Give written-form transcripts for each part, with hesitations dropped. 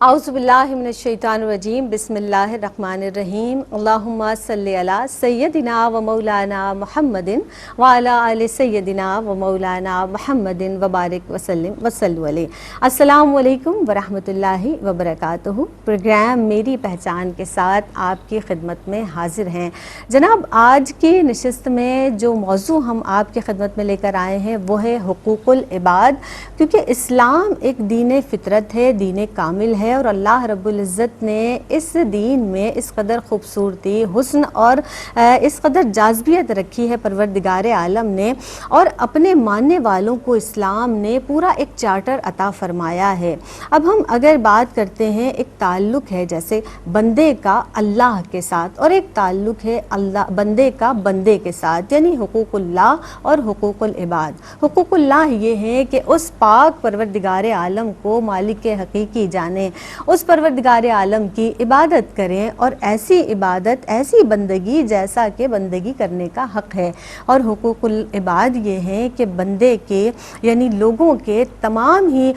اعوذ باللہ من الشیطان الرجیم بسم اللہ الرحمن الرحیم اللہم صلی علی سیدنا و مولانا محمد وعلی آل سیدنا و مولانا محمد وبارک وسلم وصلو علیہ۔ السلام علیکم ورحمۃ اللہ وبرکاتہ۔ پروگرام میری پہچان کے ساتھ آپ کی خدمت میں حاضر ہیں۔ جناب، آج کی نشست میں جو موضوع ہم آپ کی خدمت میں لے کر آئے ہیں وہ ہے حقوق العباد، کیونکہ اسلام ایک دین فطرت ہے، دین کامل ہے، اور اللہ رب العزت نے اس دین میں اس قدر خوبصورتی، حسن اور اس قدر جاذبیت رکھی ہے پروردگار عالم نے، اور اپنے ماننے والوں کو اسلام نے پورا ایک چارٹر عطا فرمایا ہے۔ اب ہم اگر بات کرتے ہیں، ایک تعلق ہے جیسے بندے کا اللہ کے ساتھ، اور ایک تعلق ہے بندے کا بندے کے ساتھ، یعنی حقوق اللہ اور حقوق العباد۔ حقوق اللہ یہ ہے کہ اس پاک پروردگار عالم کو مالک حقیقی جانیں، اس پروردگار عالم کی عبادت کریں، اور ایسی عبادت، ایسی بندگی جیسا کہ بندگی کرنے کا حق ہے۔ اور حقوق العباد یہ ہے کہ بندے کے یعنی لوگوں کے تمام ہی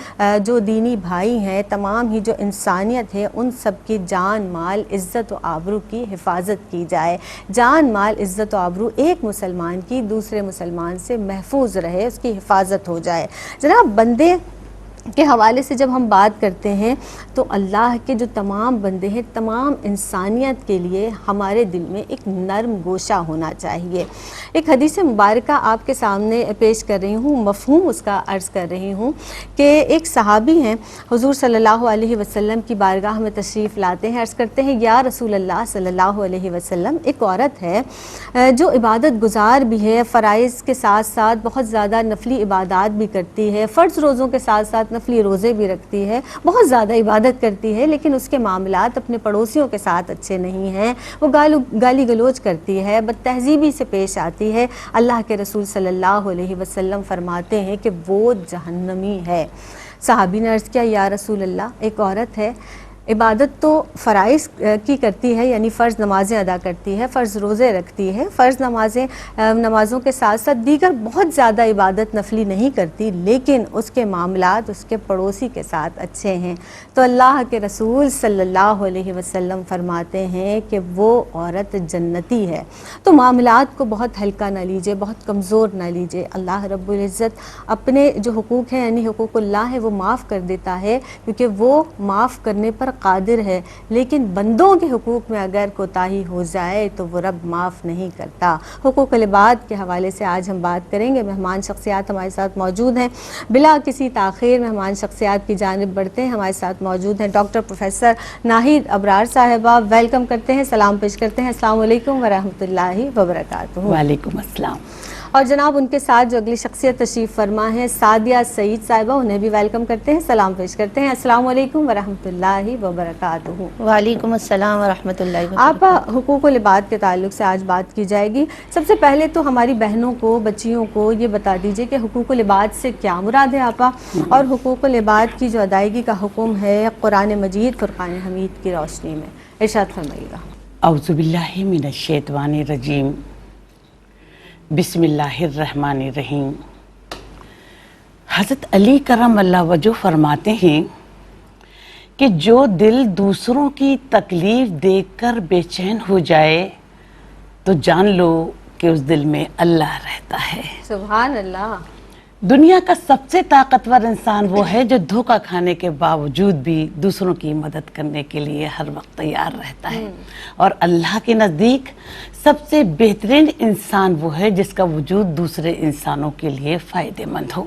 جو دینی بھائی ہیں، تمام ہی جو انسانیت ہے، ان سب کی جان مال عزت و آبرو کی حفاظت کی جائے۔ جان مال عزت و آبرو ایک مسلمان کی دوسرے مسلمان سے محفوظ رہے، اس کی حفاظت ہو جائے۔ جناب، بندے کے حوالے سے جب ہم بات کرتے ہیں تو اللہ کے جو تمام بندے ہیں، تمام انسانیت کے لیے ہمارے دل میں ایک نرم گوشہ ہونا چاہیے۔ ایک حدیث مبارکہ آپ کے سامنے پیش کر رہی ہوں، مفہوم اس کا عرض کر رہی ہوں کہ ایک صحابی ہیں، حضور صلی اللہ علیہ وسلم کی بارگاہ میں تشریف لاتے ہیں، عرض کرتے ہیں یا رسول اللہ صلی اللہ علیہ وسلم، ایک عورت ہے جو عبادت گزار بھی ہے، فرائض کے ساتھ ساتھ بہت زیادہ نفلی عبادات بھی کرتی ہے، فرض روزوں کے ساتھ ساتھ نفلی روزے بھی رکھتی ہے، بہت زیادہ عبادت کرتی ہے، لیکن اس کے معاملات اپنے پڑوسیوں کے ساتھ اچھے نہیں ہیں، وہ گالی گلوچ کرتی ہے، بد تہذیبی سے پیش آتی ہے۔ اللہ کے رسول صلی اللہ علیہ وسلم فرماتے ہیں کہ وہ جہنمی ہے۔ صحابی نے عرض کیا یا رسول اللہ، ایک عورت ہے، عبادت تو فرائض کی کرتی ہے، یعنی فرض نمازیں ادا کرتی ہے، فرض روزے رکھتی ہے، فرض نمازوں کے ساتھ ساتھ دیگر بہت زیادہ عبادت نفلی نہیں کرتی، لیکن اس کے معاملات اس کے پڑوسی کے ساتھ اچھے ہیں۔ تو اللہ کے رسول صلی اللہ علیہ وسلم فرماتے ہیں کہ وہ عورت جنتی ہے۔ تو معاملات کو بہت ہلکا نہ لیجئے، بہت کمزور نہ لیجئے۔ اللہ رب العزت اپنے جو حقوق ہیں یعنی حقوق اللہ ہے وہ معاف کر دیتا ہے، کیونکہ وہ معاف کرنے پر قادر ہے، لیکن بندوں کے حقوق میں اگر کوتاہی ہو جائے تو وہ رب معاف نہیں کرتا۔ حقوق العباد کے حوالے سے آج ہم بات کریں گے۔ مہمان شخصیات ہمارے ساتھ موجود ہیں، بلا کسی تاخیر مہمان شخصیات کی جانب بڑھتے ہیں۔ ہمارے ساتھ موجود ہیں ڈاکٹر پروفیسر ناہید ابرار صاحبہ، ویلکم کرتے ہیں، سلام پیش کرتے ہیں۔ السلام علیکم ورحمۃ اللہ وبرکاتہ۔ وعلیکم السلام۔ اور جناب ان کے ساتھ جو اگلی شخصیت تشریف فرما ہے سعدیہ سعید صاحبہ، انہیں بھی ویلکم کرتے ہیں، سلام پیش کرتے ہیں۔ السلام علیکم ورحمۃ اللہ وبرکاتہ۔ وعلیکم السلام ورحمۃ اللہ وبرکاتہ۔ آپ حقوق العباد کے تعلق سے آج بات کی جائے گی۔ سب سے پہلے تو ہماری بہنوں کو، بچیوں کو یہ بتا دیجئے کہ حقوق العباد سے کیا مراد ہے آپا، اور حقوق العباد کی جو ادائیگی کا حکم ہے قرآن مجید فرقان حمید کی روشنی میں، ارشاد فرمائیے گا۔ اعوذ باللہ من الشیطان الرجیم، بسم اللہ الرحمن الرحیم۔ حضرت علی کرم اللہ وجہ فرماتے ہیں کہ جو دل دوسروں کی تکلیف دیکھ کر بے چین ہو جائے تو جان لو کہ اس دل میں اللہ رہتا ہے۔ سبحان اللہ۔ دنیا کا سب سے طاقتور انسان وہ ہے جو دھوکہ کھانے کے باوجود بھی دوسروں کی مدد کرنے کے لیے ہر وقت تیار رہتا ہے، اور اللہ کے نزدیک سب سے بہترین انسان وہ ہے جس کا وجود دوسرے انسانوں کے لیے فائدہ مند ہو۔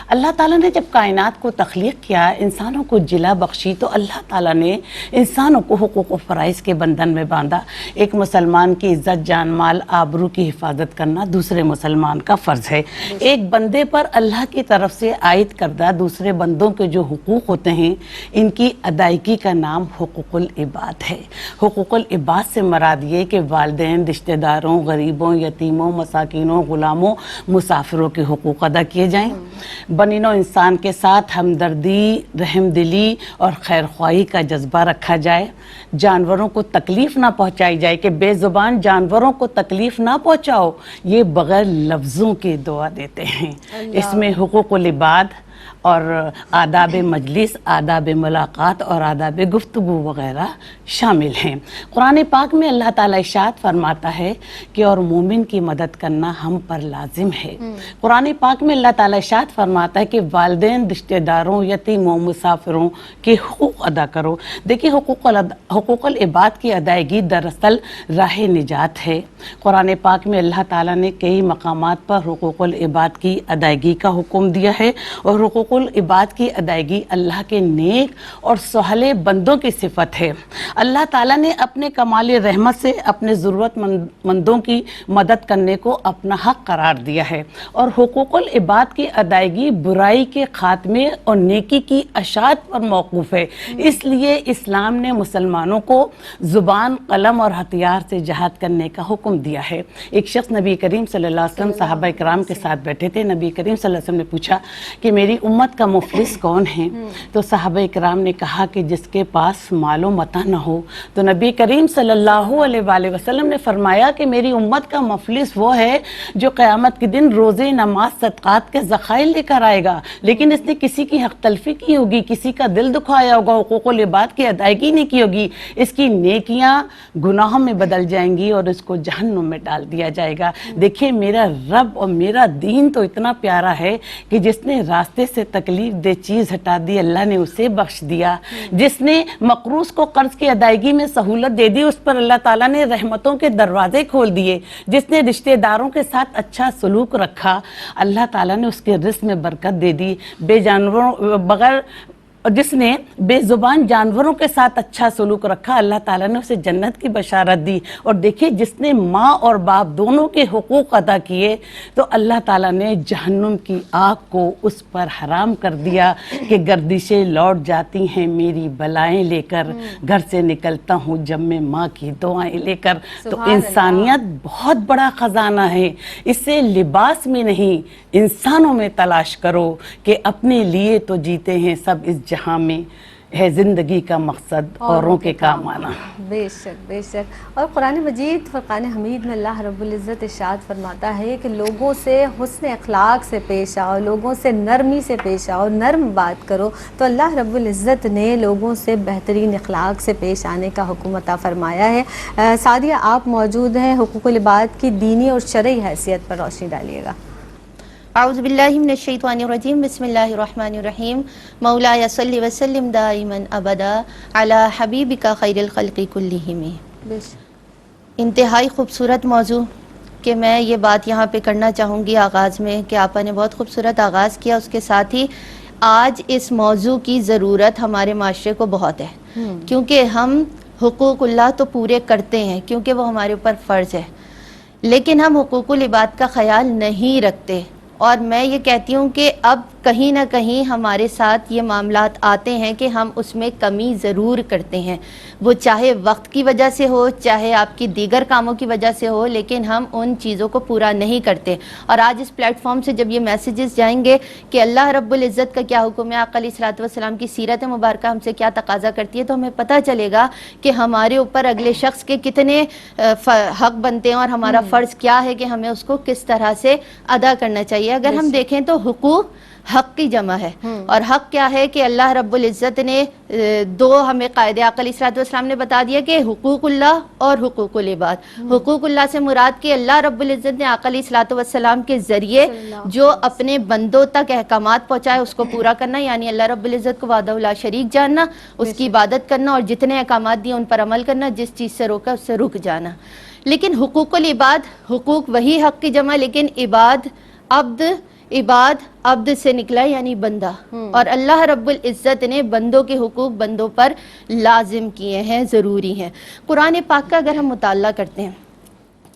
اللہ تعالیٰ نے جب کائنات کو تخلیق کیا، انسانوں کو جلا بخشی، تو اللہ تعالیٰ نے انسانوں کو حقوق و فرائض کے بندھن میں باندھا۔ ایک مسلمان کی عزت، جان مال، آبرو کی حفاظت کرنا دوسرے مسلمان کا فرض ہے۔ ایک بندے پر اللہ کی طرف سے عائد کردہ دوسرے بندوں کے جو حقوق ہوتے ہیں، ان کی ادائیگی کا نام حقوق العباد ہے۔ حقوق العباد سے مراد یہ کہ والدین، رشتہ داروں، غریبوں، یتیموں، مساکینوں، غلاموں، مسافروں کے حقوق ادا کیے جائیں۔ بنی نوع انسان کے ساتھ ہمدردی، رحم دلی اور خیر خواہی کا جذبہ رکھا جائے۔ جانوروں کو تکلیف نہ پہنچائی جائے کہ بے زبان جانوروں کو تکلیف نہ پہنچاؤ، یہ بغیر لفظوں کے دعا دیتے ہیں۔ اس میں حقوق العباد اور آداب مجلس، آداب ملاقات اور آداب گفتگو وغیرہ شامل ہیں۔ قرآن پاک میں اللہ تعالیٰ ارشاد فرماتا ہے کہ اور مومن کی مدد کرنا ہم پر لازم ہے۔ قرآن پاک میں اللہ تعالیٰ ارشاد فرماتا ہے کہ والدین، رشتہ داروں، یتیموں، مسافروں کے حقوق ادا کرو۔ دیکھیے حقوق العباد کی ادائیگی دراصل راہ نجات ہے۔ قرآن پاک میں اللہ تعالیٰ نے کئی مقامات پر حقوق العباد کی ادائیگی کا حکم دیا ہے، اور حقوق العباد کی ادائیگی اللہ کے نیک اور صالح بندوں کی صفت ہے۔ اللہ تعالیٰ نے اپنے کمال رحمت سے اپنے ضرورت مندوں کی مدد کرنے کو اپنا حق قرار دیا ہے، اور حقوق العباد کی ادائیگی برائی کے خاتمے اور نیکی کی اشاعت پر موقوف ہے۔ اس لیے اسلام نے مسلمانوں کو زبان، قلم اور ہتھیار سے جہاد کرنے کا حکم دیا ہے۔ ایک شخص نبی کریم صلی اللہ علیہ وسلم صحابہ کرام کے ساتھ بیٹھے تھے۔ نبی کریم صلی اللہ علیہ وسلم نے پوچھا کہ میری امت کا مفلس کون ہے؟ تو صحابہ کرام نے کہا کہ جس کے پاس مال و متاع نہ ہو۔ تو نبی کریم صلی اللہ علیہ وآلہ وسلم نے فرمایا کہ میری امت کا مفلس وہ ہے جو قیامت کے دن روزے، نماز، صدقات کے ذخائر لے کر آئے گا، لیکن اس نے کسی کی حق تلفی کی ہوگی، کسی کا دل دکھایا ہوگا، حقوق العباد کی ادائیگی نہیں کی ہوگی، اس کی نیکیاں گناہوں میں بدل جائیں گی اور اس کو جہنم میں ڈال دیا جائے گا۔ دیکھیں میرا رب اور میرا دین تو اتنا پیارا ہے کہ جس نے راستے سے تکلیف دہ چیز ہٹا دی اللہ نے اسے بخش دیا، جس نے مقروض کو قرض کی ادائیگی میں سہولت دے دی اس پر اللہ تعالیٰ نے رحمتوں کے دروازے کھول دیے، جس نے رشتہ داروں کے ساتھ اچھا سلوک رکھا اللہ تعالیٰ نے اس کے رزق میں برکت دے دی، جس نے بے زبان جانوروں کے ساتھ اچھا سلوک رکھا اللہ تعالیٰ نے اسے جنت کی بشارت دی۔ اور دیکھیے جس نے ماں اور باپ دونوں کے حقوق ادا کیے تو اللہ تعالیٰ نے جہنم کی آگ کو اس پر حرام کر دیا کہ گردشیں لوٹ جاتی ہیں میری بلائیں لے کر، گھر سے نکلتا ہوں جب میں ماں کی دعائیں لے کر۔ تو انسانیت بہت بڑا خزانہ ہے، اسے لباس میں نہیں انسانوں میں تلاش کرو کہ اپنے لیے تو جیتے ہیں سب، اس جہاں میں ہے زندگی کا مقصد اوروں کے کام آنا۔ بے شک بے شک۔ اور قرآن مجید فرقان حمید میں اللہ رب العزت ارشاد فرماتا ہے کہ لوگوں سے حسن اخلاق سے پیش آؤ، لوگوں سے نرمی سے پیش آؤ، نرم بات کرو۔ تو اللہ رب العزت نے لوگوں سے بہترین اخلاق سے پیش آنے کا حکم عطا فرمایا ہے۔ سعدیہ آپ موجود ہیں، حقوق العباد کی دینی اور شرعی حیثیت پر روشنی ڈالیے گا۔ اعوذ باللہ من الشیطان الرجیم، بسم اللہ الرحمن الرحیم، مولایا صلی وسلم دائما ابدا علی حبیبک خیر الخلق کلہم۔ انتہائی خوبصورت موضوع کہ میں یہ بات یہاں پہ کرنا چاہوں گی آغاز میں کہ آپا نے بہت خوبصورت آغاز کیا، اس کے ساتھ ہی آج اس موضوع کی ضرورت ہمارے معاشرے کو بہت ہے، کیونکہ ہم حقوق اللہ تو پورے کرتے ہیں کیونکہ وہ ہمارے اوپر فرض ہے، لیکن ہم حقوق العباد کا خیال نہیں رکھتے۔ اور میں یہ کہتی ہوں کہ اب کہیں نہ کہیں ہمارے ساتھ یہ معاملات آتے ہیں کہ ہم اس میں کمی ضرور کرتے ہیں، وہ چاہے وقت کی وجہ سے ہو، چاہے آپ کی دیگر کاموں کی وجہ سے ہو، لیکن ہم ان چیزوں کو پورا نہیں کرتے۔ اور آج اس پلیٹ فارم سے جب یہ میسیجز جائیں گے کہ اللہ رب العزت کا کیا حکم ہے، آقا علیہ الصلوۃ والسلام کی سیرت مبارکہ ہم سے کیا تقاضا کرتی ہے، تو ہمیں پتہ چلے گا کہ ہمارے اوپر اگلے شخص کے کتنے حق بنتے ہیں اور ہمارا فرض کیا ہے کہ ہمیں اس کو کس طرح سے ادا کرنا چاہیے۔ اگر ہم دیکھیں تو حقوق حق کی جمع ہے، اور حق کیا ہے کہ اللہ رب العزت نے دو ہمیں قاعدے آقا علیہ الصلوۃ والسلام نے بتا دیا کہ حقوق اللہ اور حقوق العباد۔ حقوق اللہ سے مراد کہ اللہ رب العزت نے آقا علیہ الصلوۃ والسلام کے ذریعے جو اپنے بندوں تک احکامات پہنچائے اس کو پورا کرنا، یعنی اللہ رب العزت کو وحدہ لا شریک جاننا، اس کی عبادت کرنا اور جتنے احکامات دیے ان پر عمل کرنا، جس چیز سے روکا اس سے رک جانا۔ لیکن حقوق العباد، حقوق وہی حق کی جمع، لیکن عباد عبد سے نکلا یعنی بندہ، اور اللہ رب العزت نے بندوں کے حقوق بندوں پر لازم کیے ہیں، ضروری ہیں۔ قرآن پاک کا اگر ہم مطالعہ کرتے ہیں،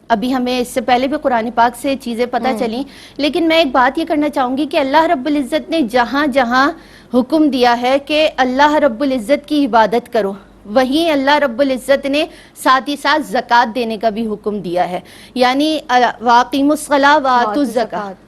ابھی ہمیں اس سے پہلے بھی قرآن پاک سے چیزیں پتہ چلیں، لیکن میں ایک بات یہ کرنا چاہوں گی کہ اللہ رب العزت نے جہاں جہاں حکم دیا ہے کہ اللہ رب العزت کی عبادت کرو، وہیں اللہ رب العزت نے ساتھ ہی ساتھ زکوٰۃ دینے کا بھی حکم دیا ہے، یعنی واقیموا الصلاۃ وآتوا الزکاۃ،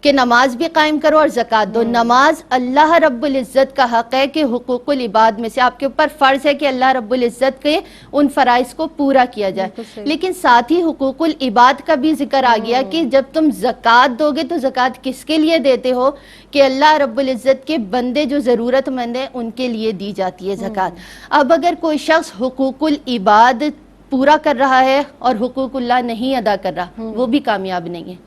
کہ نماز بھی قائم کرو اور زکوٰۃ دو. نماز اللہ رب العزت کا حق ہے کہ حقوق العباد میں سے آپ کے اوپر فرض ہے کہ اللہ رب العزت کے ان فرائض کو پورا کیا جائے. لیکن ساتھ ہی حقوق العباد کا بھی ذکر آ گیا کہ جب تم زکوٰۃ دو گے تو زکوٰۃ کس کے لیے دیتے ہو؟ کہ اللہ رب العزت کے بندے جو ضرورت مند ہیں ان کے لیے دی جاتی ہے زکوٰۃ. اب اگر کوئی شخص حقوق العباد پورا کر رہا ہے اور حقوق اللہ نہیں ادا کر رہا، وہ بھی کامیاب نہیں ہے.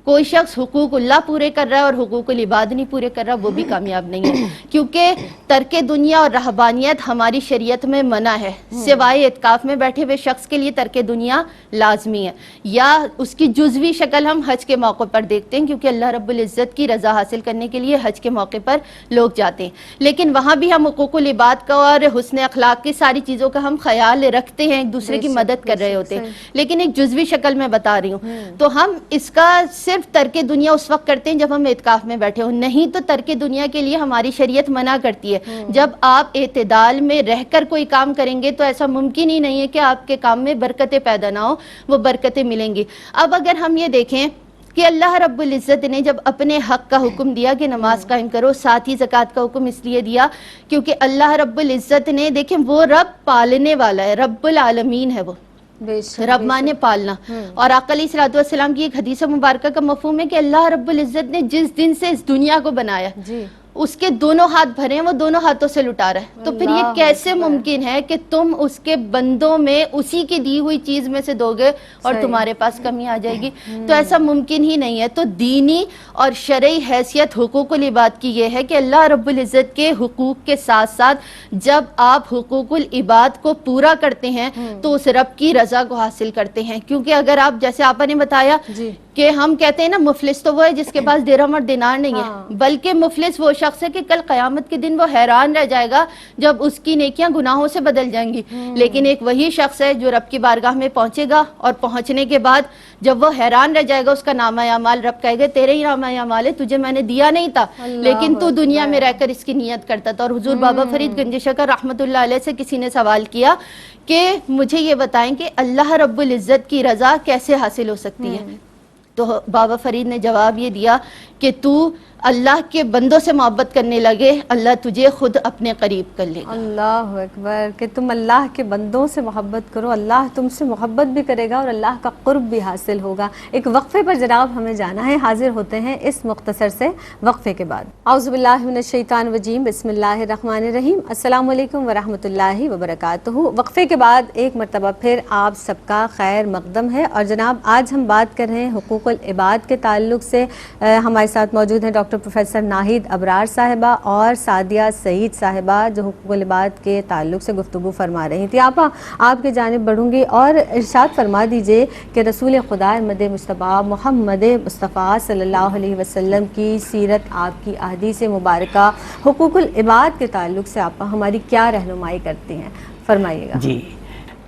کوئی شخص حقوق اللہ پورے کر رہا ہے اور حقوق العباد نہیں پورے کر رہا، وہ بھی کامیاب نہیں ہے. کیونکہ ترک دنیا اور رہبانیت ہماری شریعت میں منع ہے. سوائے اعتکاف میں بیٹھے ہوئے شخص کے لیے ترک دنیا لازمی ہے، یا اس کی جزوی شکل ہم حج کے موقع پر دیکھتے ہیں، کیونکہ اللہ رب العزت کی رضا حاصل کرنے کے لیے حج کے موقع پر لوگ جاتے ہیں. لیکن وہاں بھی ہم حقوق العباد کا اور حسن اخلاق کی ساری چیزوں کا ہم خیال رکھتے ہیں، ایک دوسرے کی مدد کر رہے ہوتے ہیں. لیکن ایک جزوی شکل میں بتا رہی ہوں. تو ہم اس کا صرف ترک دنیا اس وقت کرتے ہیں جب ہم اعتکاف میں بیٹھے ہوں، نہیں تو ترک دنیا کے لیے ہماری شریعت منع کرتی ہے. جب آپ اعتدال میں رہ کر کوئی کام کریں گے تو ایسا ممکن ہی نہیں ہے کہ آپ کے کام میں برکتیں پیدا نہ ہو، وہ برکتیں ملیں گی. اب اگر ہم یہ دیکھیں کہ اللہ رب العزت نے جب اپنے حق کا حکم دیا کہ نماز قائم کرو، ساتھ ہی زکوٰۃ کا حکم اس لیے دیا کیونکہ اللہ رب العزت نے، دیکھیں وہ رب پالنے والا ہے، رب العالمین ہے. وہ رب مانے پالنا. اور آقا علیہ الصلوۃ والسلام کی ایک حدیث مبارکہ کا مفہوم ہے کہ اللہ رب العزت نے جس دن سے اس دنیا کو بنایا اس کے دونوں ہاتھ بھرے ہیں، وہ دونوں ہاتھوں سے لٹا رہا ہے. تو پھر یہ کیسے ممکن ہے کہ تم اس کے بندوں میں اسی کی دی ہوئی چیز میں سے دو گے اور تمہارے پاس کمی آ جائے گی؟ تو ایسا ممکن ہی نہیں ہے. تو دینی اور شرعی حیثیت حقوق العباد کی یہ ہے کہ اللہ رب العزت کے حقوق کے ساتھ ساتھ جب آپ حقوق العباد کو پورا کرتے ہیں تو اس رب کی رضا کو حاصل کرتے ہیں. کیونکہ اگر آپ، جیسے آپ نے بتایا کہ ہم کہتے ہیں نا مفلس تو وہ ہے جس کے پاس درہم اور دینار نہیں ہے، بلکہ مفلس وہ شخص ہے کہ کل قیامت کے دن وہ حیران رہ جائے گا جب اس کی نیکیاں گناہوں سے بدل جائیں گی. لیکن ایک وہی شخص ہے جو رب کی بارگاہ میں پہنچے گا اور پہنچنے کے بعد جب وہ حیران رہ جائے گا، اس کا نامہ اعمال رب کہے گا تیرے ہی نامہ اعمال ہے، تجھے میں نے دیا نہیں تھا لیکن تو دنیا میں رہ کر اس کی نیت کرتا تھا. اور حضور بابا فرید گنج شکر رحمۃ اللہ علیہ سے کسی نے سوال کیا کہ مجھے یہ بتائیں کہ اللہ رب العزت کی رضا کیسے حاصل ہو سکتی ہے؟ تو بابا فرید نے جواب یہ دیا کہ تو اللہ کے بندوں سے محبت کرنے لگے، اللہ تجھے خود اپنے قریب کر لے گا. اللہ اکبر، کہ تم اللہ کے بندوں سے محبت کرو، اللہ تم سے محبت بھی کرے گا اور اللہ کا قرب بھی حاصل ہوگا. ایک وقفے پر جناب ہمیں جانا ہے، حاضر ہوتے ہیں اس مختصر سے وقفے کے بعد. اعوذ باللہ من الشیطان الرجیم، بسم اللہ الرحمن الرحیم. السلام علیکم ورحمۃ اللہ وبرکاتہ. وقفے کے بعد ایک مرتبہ پھر آپ سب کا خیر مقدم ہے. اور جناب آج ہم بات کر رہے ہیں حقوق العباد کے تعلق سے. ہمارے ساتھ موجود ہیں ڈاکٹر پروفیسر ناہید ابرار صاحبہ اور سعدیہ سعید صاحبہ جو حقوق العباد کے تعلق سے گفتگو فرما رہی تھی. آپ کی جانب بڑھوں گی اور ارشاد فرما دیجئے کہ رسول خدا احمد مصطفیٰ محمد مصطفیٰ صلی اللہ علیہ وسلم کی سیرت، آپ کی احادیث مبارکہ حقوق العباد کے تعلق سے آپ ہماری کیا رہنمائی کرتی ہیں؟ فرمائیے گا. جی،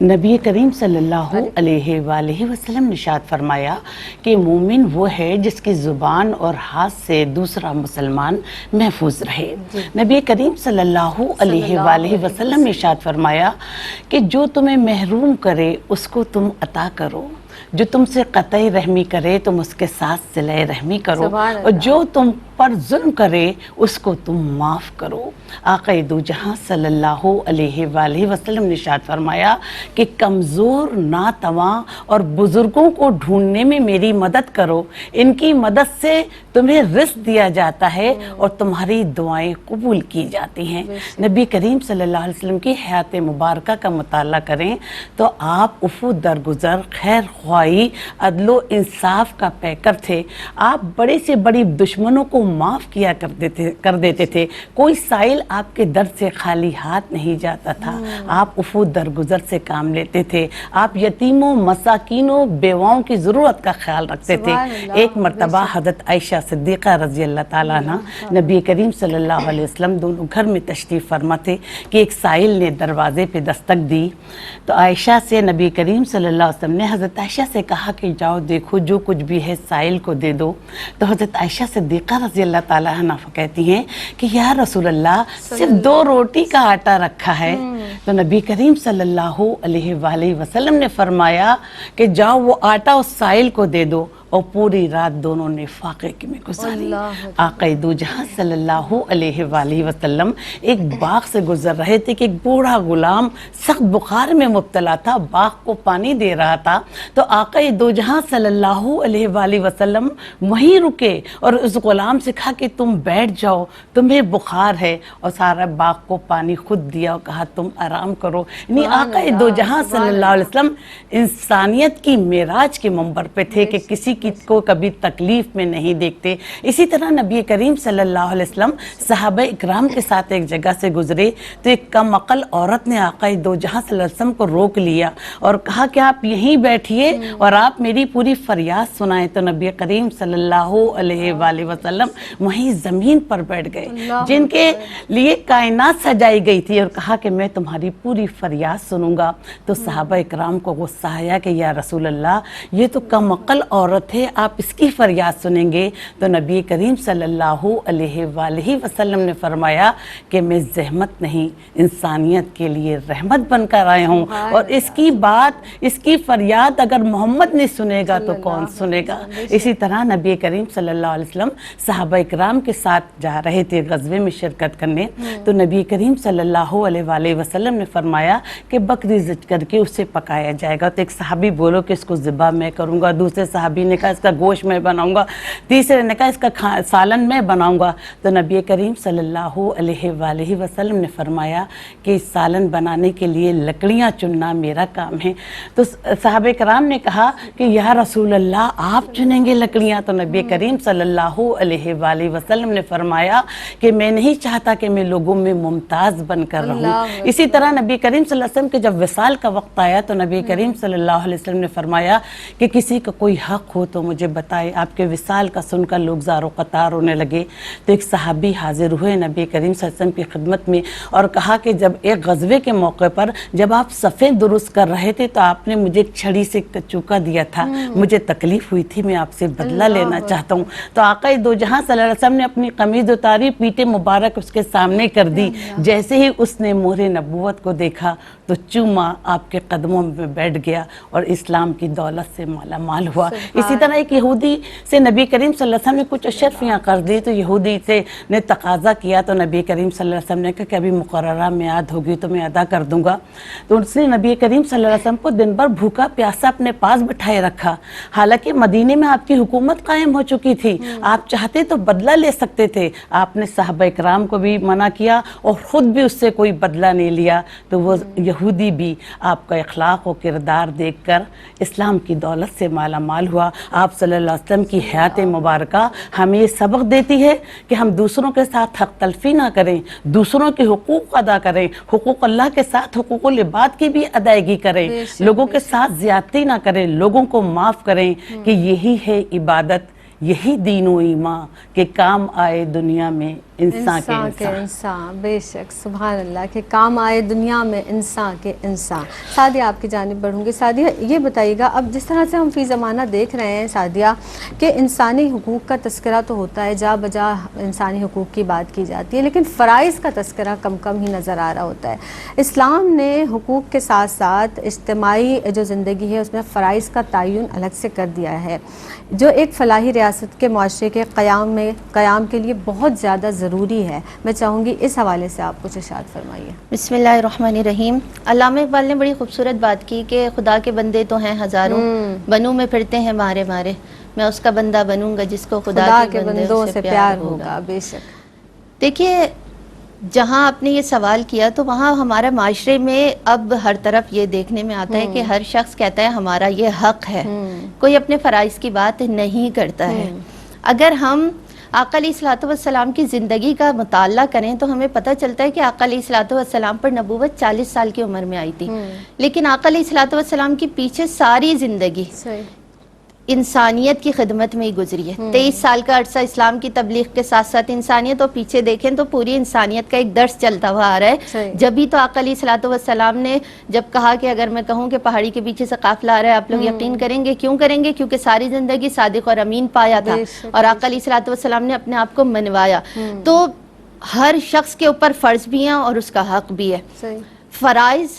نبی کریم صلی اللہ علیہ وآلہ وسلم نے ارشاد فرمایا کہ مومن وہ ہے جس کی زبان اور ہاتھ سے دوسرا مسلمان محفوظ رہے. نبی کریم صلی اللہ علیہ وآلہ وسلم نے ارشاد فرمایا کہ جو تمہیں محروم کرے اس کو تم عطا کرو، جو تم سے قطع رحمی کرے تم اس کے ساتھ صلہ رحمی کرو، اور جو تم پر ظلم کرے اس کو تم معاف کرو. آقا دو جہاں صلی اللہ علیہ وآلہ وسلم نے ارشاد فرمایا کہ کمزور، ناتواں اور بزرگوں کو ڈھونڈنے میں میری مدد کرو، ان کی مدد سے تمہیں رزق دیا جاتا ہے اور تمہاری دعائیں قبول کی جاتی ہیں. نبی کریم صلی اللہ علیہ وسلم کی حیات مبارکہ کا مطالعہ کریں تو آپ عفو درگزر، خیر خواہی، عدل و انصاف کا پیکر تھے. آپ بڑے سے بڑی دشمنوں کو معاف کیا کر دیتے تھے. کوئی سائل آپ کے در سے خالی ہاتھ نہیں جاتا تھا. آپ عفو درگزر سے کام لیتے تھے. آپ یتیموں، مساکینوں، بیواؤں کی ضرورت کا خیال رکھتے تھے. ایک مرتبہ حضرت عائشہ صدیقہ رضی اللہ تعالیٰ عنہ نبی کریم صلی اللہ علیہ وسلم دونوں گھر میں تشریف فرما تھے کہ ایک سائل نے دروازے پہ دستک دی. تو عائشہ سے نبی کریم صلی اللہ علیہ وسلم نے حضرت عائشہ سے کہا کہ جاؤ دیکھو جو کچھ بھی ہے سائل کو دے دو. تو حضرت عائشہ صدیقہ رضی اللہ تعالیٰ عنہ کہتی ہیں کہ یا رسول اللہ صرف 2 روٹی کا آٹا رکھا ہے. تو نبی کریم صلی اللہ علیہ وآلہ وسلم نے فرمایا کہ جاؤ وہ آٹا اس سائل کو دے دو اور پوری رات دونوں نے فاقے میں گزاری. آقا دو جہاں صلی اللہ علیہ وآلہ وسلم ایک باغ سے گزر رہے تھے کہ ایک بوڑھا غلام سخت بخار میں مبتلا تھا, باغ کو پانی دے رہا تھا. تو آقا دو جہاں صلی اللہ علیہ وآلہ وسلم وہیں رکے اور اس غلام سے کہا کہ تم بیٹھ جاؤ, تمہیں بخار ہے, اور سارا باغ کو پانی خود دیا اور کہا تم آرام کرو. یعنی آقا دو جہاں صلی اللہ علیہ وسلم انسانیت کی معراج کے منبر پہ تھے کہ کسی کو کبھی تکلیف میں نہیں دیکھتے. اسی طرح نبی کریم صلی اللہ علیہ وسلم صحابہ اکرام کے ساتھ ایک جگہ سے گزرے تو ایک کم عقل عورت نے آقا دو جہاں صلی اللہ علیہ وسلم کو روک لیا اور کہا کہ آپ یہیں بیٹھیے اور آپ میری پوری فریاد سنائیں. تو نبی کریم صلی اللہ علیہ وآلہ وسلم وہیں زمین پر بیٹھ گئے جن کے لیے کائنات سجائی گئی تھی, اور کہا کہ میں تمہاری پوری فریاد سنوں گا. تو صحابہ اکرام کو غصہ آیا کہ یا رسول اللہ, یہ تو کم عقل عورت ہے, آپ اس کی فریاد سنیں گے؟ تو نبی کریم صلی اللہ علیہ وآلہ وسلم نے فرمایا کہ میں زحمت نہیں, انسانیت کے لیے رحمت بن کر آئے ہوں, اور اس کی بات, اس کی فریاد اگر محمد نے سنے گا تو کون سنے گا. اسی طرح نبی کریم صلی اللہ علیہ وسلم صحابہ اکرام کے ساتھ جا رہے تھے غزوے میں شرکت کرنے. تو نبی کریم صلی اللہ علیہ وآلہ وسلم نے فرمایا کہ بکری ذبح کر کے اسے پکایا جائے گا. تو ایک صحابی بولو کہ اس کو ذبح میں کروں گا, دوسرے صحابی نے کہا اس کا گوشت میں بناؤں گا, تیسرے نے کہا اس کا سالن میں بناؤں گا. تو نبی کریم صلی اللہ علیہ وآلہ وسلم نے فرمایا کہ سالن بنانے کے لیے لکڑیاں چننا میرا کام ہے. تو صحابہ کرام نے کہا کہ یا رسول اللہ آپ چنیں گے لکڑیاں؟ تو نبی کریم صلی اللہ علیہ وآلہ وسلم نے فرمایا کہ میں نہیں چاہتا کہ میں لوگوں میں ممتاز بن کر رہوں. اسی طرح نبی کریم صلی اللہ علیہ وسلم کے جب وصال کا وقت آیا تو نبی کریم صلی اللہ علیہ وسلم نے فرمایا کہ کسی کا کوئی حق ہو تو مجھے بتائے. آپ کے وصال کا سن کر لوگ زار و قطار ہونے لگے. تو ایک صحابی حاضر ہوئے نبی کریم صلی اللہ علیہ وسلم کی خدمت میں اور کہا کہ جب ایک غزوے کے موقع پر جب آپ صفیں درست کر رہے تھے تو آپ نے مجھے ایک چھڑی سے چوکا دیا تھا, مجھے تکلیف ہوئی تھی, میں آپ سے بدلہ لینا چاہتا ہوں. تو آقا دو جہاں صلی اللہ علیہ وسلم نے اپنی قمیض اتاری, پیٹھ مبارک اس کے سامنے کر دی. جیسے ہی اس نے مہر نبوت کو دیکھا تو چوما, آپ کے قدموں میں بیٹھ گیا اور اسلام کی دولت سے مالا مال ہوا. اسی طرح ایک یہودی سے نبی کریم صلی اللہ علیہ وسلم نے کچھ اشرفیاں کر دی. تو یہودی سے نے تقاضا کیا تو نبی کریم صلی اللہ علیہ وسلم نے کہا کہ ابھی مقررہ میعاد ہوگی تو میں ادا کر دوں گا. تو اس نے نبی کریم صلی اللہ علیہ وسلم کو دن بھر بھوکا پیاسا اپنے پاس بٹھائے رکھا. حالانکہ مدینے میں آپ کی حکومت قائم ہو چکی تھی, آپ چاہتے تو بدلہ لے سکتے تھے. آپ نے صحابہ اکرام کو بھی منع کیا اور خود بھی اس سے کوئی بدلہ نہیں لیا. تو وہ یہودی بھی آپ کا اخلاق و کردار دیکھ کر اسلام کی دولت سے مالا مال ہوا. آپ صلی اللہ علیہ وسلم کی حیات مبارکہ ہمیں یہ سبق دیتی ہے کہ ہم دوسروں کے ساتھ حق تلفی نہ کریں, دوسروں کے حقوق ادا کریں, حقوق اللہ کے ساتھ حقوق العباد کی بھی ادائیگی کریں, لوگوں کے ساتھ زیادتی نہ کریں, لوگوں کو معاف کریں, کہ یہی ہے عبادت, یہی دین و ایمان کہ کام آئے دنیا میں انسان کے انسان. بے شک, سبحان اللہ, کہ کام آئے دنیا میں انسان کے انسان. سعدیہ آپ کی جانب بڑھوں گی. سعدیہ یہ بتائیے گا, اب جس طرح سے ہم فی زمانہ دیکھ رہے ہیں سعدیہ کہ انسانی حقوق کا تذکرہ تو ہوتا ہے, جا بجا انسانی حقوق کی بات کی جاتی ہے, لیکن فرائض کا تذکرہ کم کم ہی نظر آ رہا ہوتا ہے. اسلام نے حقوق کے ساتھ ساتھ اجتماعی جو زندگی ہے اس میں فرائض کا تعین الگ سے کر دیا ہے, جو ایک فلاحی ریاست کے معاشرے کے قیام کے لیے بہت زیادہ ضروری ہے. میں چاہوں گی اس حوالے سے آپ کچھ ارشاد فرمائیے. بسم اللہ الرحمن الرحیم. علامہ اقبال نے بڑی خوبصورت بات کی کہ خدا کے بندے تو ہیں ہزاروں, بنوں میں پھرتے ہیں مارے مارے, میں اس کا بندہ بنوں گا جس کو خدا کے بندوں سے پیار ہوگا. بے شک. دیکھیے, جہاں آپ نے یہ سوال کیا تو وہاں ہمارا معاشرے میں اب ہر طرف یہ دیکھنے میں آتا ہے کہ ہر شخص کہتا ہے ہمارا یہ حق ہے, کوئی اپنے فرائض کی بات نہیں کرتا ہے. اگر ہم آقا علیہ الصلوۃ والسلام کی زندگی کا مطالعہ کریں تو ہمیں پتہ چلتا ہے کہ آقا علیہ الصلوۃ والسلام پر نبوت 40 سال کی عمر میں آئی تھی, لیکن آقا علیہ الصلوۃ والسلام کی پیچھے ساری زندگی انسانیت کی خدمت میں ہی گزری ہے. 23 سال کا عرصہ اسلام کی تبلیغ کے ساتھ ساتھ انسانیت, اور پیچھے دیکھیں تو پوری انسانیت کا ایک درس چلتا ہوا آ رہا ہے. جبھی تو آقا علیہ الصلوۃ والسلام نے جب کہا کہ اگر میں کہوں کہ پہاڑی کے پیچھے سے قافلہ آ رہا ہے آپ لوگ یقین کریں گے, کیوں کریں گے؟ کیونکہ ساری زندگی صادق اور امین پایا تھا اور آقا علیہ الصلوۃ والسلام نے اپنے آپ کو منوایا. تو ہر شخص کے اوپر فرض بھی ہیں اور اس کا حق بھی ہے. فرائض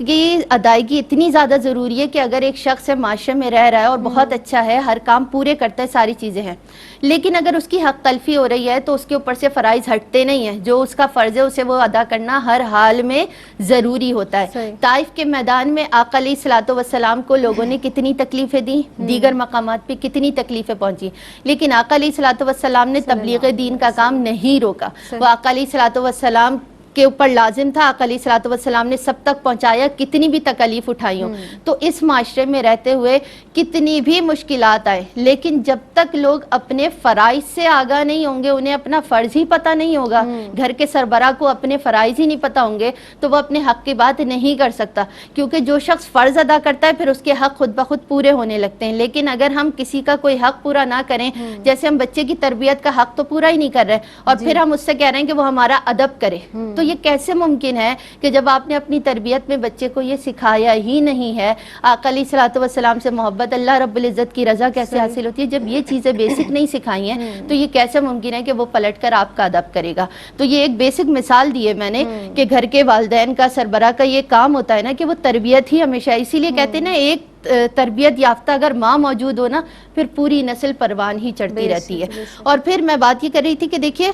کی ادائیگی اتنی زیادہ ضروری ہے کہ اگر ایک شخص معاشرے میں رہ رہا ہے اور بہت اچھا ہے، ہر کام پورے کرتا ہے، ساری چیزیں ہیں، لیکن اگر اس کی حق تلفی ہو رہی ہے تو اس کے اوپر سے فرائض ہٹتے نہیں ہیں. جو اس کا فرض ہے اسے وہ ادا کرنا ہر حال میں ضروری ہوتا ہے. صحیح. طائف کے میدان میں آقا علیہ الصلوۃ والسلام کو لوگوں نے کتنی تکلیفیں دی، دیگر مقامات پہ کتنی تکلیفیں پہنچی، لیکن آقا علیہ الصلوۃ والسلام نے تبلیغ دین کا کام نہیں روکا. وہ آقا علیہ الصلوۃ والسلام کے اوپر لازم تھا، آقا علیہ الصلوۃ والسلام نے سب تک پہنچایا، کتنی بھی تکلیف اٹھائی ہوں. تو اس معاشرے میں رہتے ہوئے کتنی بھی مشکلات آئے، لیکن جب تک لوگ اپنے فرائض سے آگاہ نہیں ہوں گے، انہیں اپنا فرض ہی پتہ نہیں ہوگا، گھر کے سربراہ کو اپنے فرائض ہی نہیں پتہ ہوں گے، تو وہ اپنے حق کی بات نہیں کر سکتا. کیونکہ جو شخص فرض ادا کرتا ہے پھر اس کے حق خود بخود پورے ہونے لگتے ہیں. لیکن اگر ہم کسی کا کوئی حق پورا نہ کریں، جیسے ہم بچے کی تربیت کا حق تو پورا ہی نہیں کر رہے اور پھر ہم اس سے کہہ رہے ہیں کہ وہ ہمارا ادب کرے، تو یہ کیسے ممکن ہے کہ جب آپ نے اپنی تربیت میں بچے کو یہ سکھایا ہی نہیں ہے، آقا علیہ الصلوۃ والسلام سے محبت، اللہ رب العزت کی رضا کیسے حاصل ہوتی ہے، جب یہ چیزیں بیسک نہیں سکھائی ہیں تو یہ کیسے ممکن ہے کہ وہ پلٹ کر آپ کا ادب کرے گا. تو یہ ایک بیسک مثال دی ہے میں نے کہ گھر کے والدین کا، سربراہ کا یہ کام ہوتا ہے نا کہ وہ تربیت ہی ہمیشہ، اسی لیے کہتے ہیں نا ایک تربیت یافتہ اگر ماں موجود ہو نا پھر پوری نسل پروان ہی چڑھتی رہتی ہے. اور پھر میں بات یہ کر رہی تھی کہ دیکھیے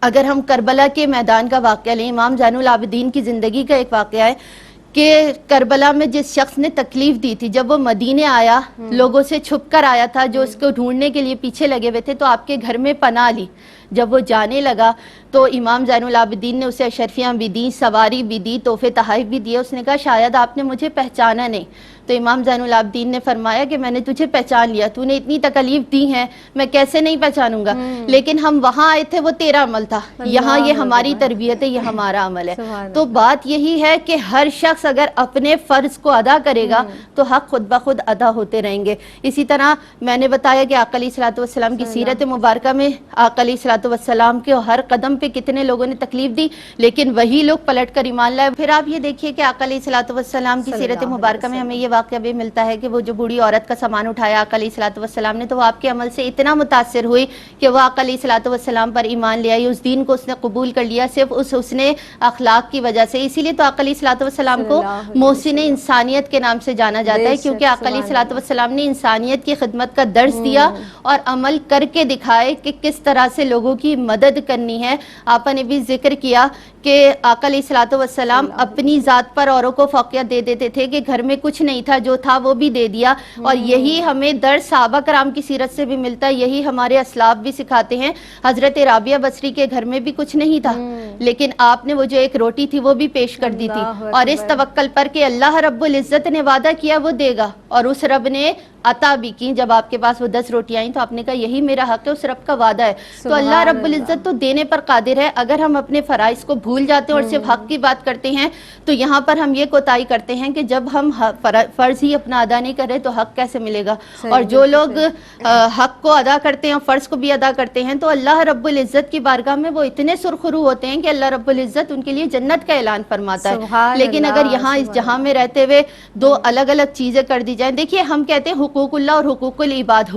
اگر ہم کربلا کے میدان کا واقعہ لیں، امام زین العابدین کی زندگی کا ایک واقعہ ہے کہ کربلا میں جس شخص نے تکلیف دی تھی، جب وہ مدینے آیا، لوگوں سے چھپ کر آیا تھا جو اس کو ڈھونڈنے کے لیے پیچھے لگے ہوئے تھے، تو آپ کے گھر میں پناہ لی. جب وہ جانے لگا تو امام زین العابدین نے اسے اشرفیاں بھی دیں، سواری بھی دی، تحفے تحائف بھی دیے. اس نے کہا شاید آپ نے مجھے پہچانا نہیں. تو امام زین العابدین نے فرمایا کہ میں نے تجھے پہچان لیا، تو نے اتنی تکلیف دی ہیں میں کیسے نہیں پہچانوں گا، لیکن ہم وہاں آئے تھے وہ تیرا عمل تھا، یہاں یہ ہماری تربیت ہے، یہ ہمارا عمل ہے. تو بات یہی ہے کہ ہر شخص اگر اپنے فرض کو ادا کرے گا تو حق خود بخود ادا ہوتے رہیں گے. اسی طرح میں نے بتایا کہ آقا علیہ الصلوۃ والسلام کی سیرت مبارکہ میں آقا علیہ الصلوۃ والسلام کے ہر قدم پہ کتنے لوگوں نے تکلیف دی، لیکن وہی لوگ پلٹ کر ایمان لائے. پھر آپ یہ دیکھیے کہ آقا علیہ الصلوۃ والسلام کی سیرت مبارکہ میں ہمیں یہ واقعہ بھی ملتا ہے کہ وہ جو بوڑھی عورت کا سامان اٹھایا آقا علیہ الصلوۃ والسلام نے، تو وہ آپ کے عمل سے اتنا متاثر ہوئی کہ وہ آقا علیہ الصلوۃ والسلام پر ایمان لے آئی، اس دین کو اس نے قبول کر لیا صرف اس حسن اخلاق کی وجہ سے. اسی لیے تو آقا علیہ الصلوۃ والسلام کو محسن انسانیت کے نام سے جانا جاتا ہے، کیونکہ آقا علیہ الصلوۃ والسلام نے انسانیت کی خدمت کا درس دیا اور عمل کر کے دکھائے کہ کس طرح سے لوگوں کی مدد کرنی ہے. آپ نے بھی ذکر کیا کہ آقا علیہ الصلوۃ والسلام اپنی ذات پر اوروں کو فوقیت دے دیتے تھے کہ گھر میں کچھ نہیں تھا، جو تھا وہ بھی دے دیا. اور یہی ہمیں درس صحابہ کرام کی سیرت سے بھی ملتا ہے، یہی ہمارے اسلاف بھی سکھاتے ہیں. حضرت رابعہ بصری کے گھر میں بھی کچھ نہیں تھا، لیکن آپ نے وہ جو ایک روٹی تھی وہ بھی پیش کر دی تھی، اور اس توکل پر کہ اللہ رب العزت نے وعدہ کیا وہ دے گا، اور اس رب نے عطا بھی کی. جب آپ کے پاس وہ 10 روٹیاں آئیں تو آپ نے کہا یہی میرا حق ہے، اس رب کا وعدہ ہے. تو اللہ رب العزت تو دینے پر قادر ہے. اگر ہم اپنے فرائض کو بھول جاتے ہیں اور صرف حق کی بات کرتے ہیں تو یہاں پر ہم یہ کوتاہی کرتے ہیں کہ جب ہم فرض ہی اپنا ادا نہیں کر رہے تو حق کیسے ملے گا. اور جو لوگ حق کو ادا کرتے ہیں اور فرض کو بھی ادا کرتے ہیں تو اللہ رب العزت کی بارگاہ میں وہ اتنے سرخرو ہوتے ہیں کہ اللہ رب العزت ان کے لیے جنت کا اعلان فرماتا ہے. لیکن اگر یہاں اس جہاں میں رہتے ہوئے دو الگ الگ چیزیں کر دی جائیں، دیکھیے ہم کہتے ہیں حقوق اللہ اور حقوق العباد،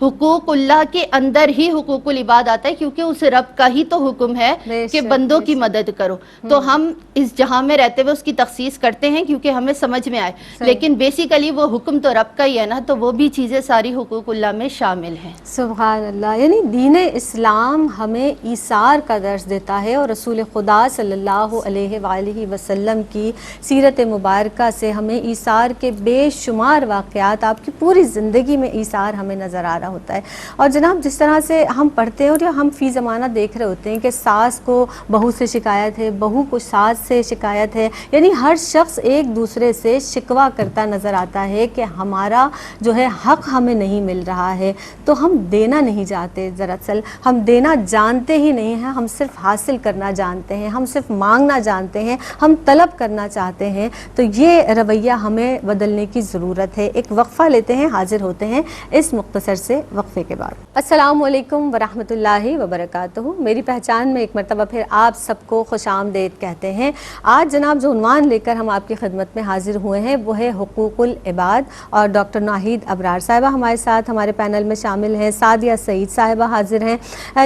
حقوق اللہ کے اندر ہی حقوق العباد آتا ہے، کیونکہ اس رب کا ہی تو حکم ہے کہ بندوں کی مدد کرو. تو ہم اس جہاں میں رہتے ہوئے اس کی تخصیص کرتے ہیں کیونکہ ہمیں سمجھ میں آئے، لیکن بیسیکلی وہ حکم تو رب کا ہی ہے نا، تو وہ بھی چیزیں ساری حقوق اللہ میں شامل ہیں. سبحان اللہ. یعنی دین اسلام ہمیں ایثار کا درس دیتا ہے، اور رسول خدا صلی اللہ علیہ وآلہ وسلم کی سیرت مبارکہ سے ہمیں ایثار کے بے شمار واقعات، آپ کی پوری زندگی میں ایثار ہمیں نظر آ رہا ہوتا ہے. اور جناب جس طرح سے ہم پڑھتے ہیں اور ہم فی زمانہ دیکھ رہے ہوتے ہیں کہ ساس کو بہو سے شکایت ہے، بہو کو ساس سے شکایت ہے، یعنی ہر شخص ایک دوسرے سے شکوہ کرتا نظر آتا ہے کہ ہمارا جو ہے حق ہمیں نہیں مل رہا ہے. تو ہم دینا نہیں چاہتے، دراصل ہم دینا جانتے ہی نہیں ہیں، ہم صرف حاصل کرنا جانتے ہیں، ہم صرف مانگنا جانتے ہیں، ہم طلب کرنا چاہتے ہیں. تو یہ رویہ ہمیں بدلنے کی ضرورت ہے. ایک وقفہ وقفہ لیتے ہیں, حاضر ہوتے ہیں اس مختصر سے وقفے کے بعد. السلام علیکم ورحمۃ اللہ وبرکاتہ. میری پہچان میں ایک مرتبہ پھر آپ سب کو خوش آمدید کہتے ہیں. آج جناب جو عنوان لے کر ہم آپ کی خدمت میں حاضر ہوئے ہیں وہ ہے حقوق العباد, اور ڈاکٹر ناہید ابرار صاحبہ ہمارے ساتھ ہمارے پینل میں شامل ہیں, سعدیہ سعید صاحبہ حاضر ہیں.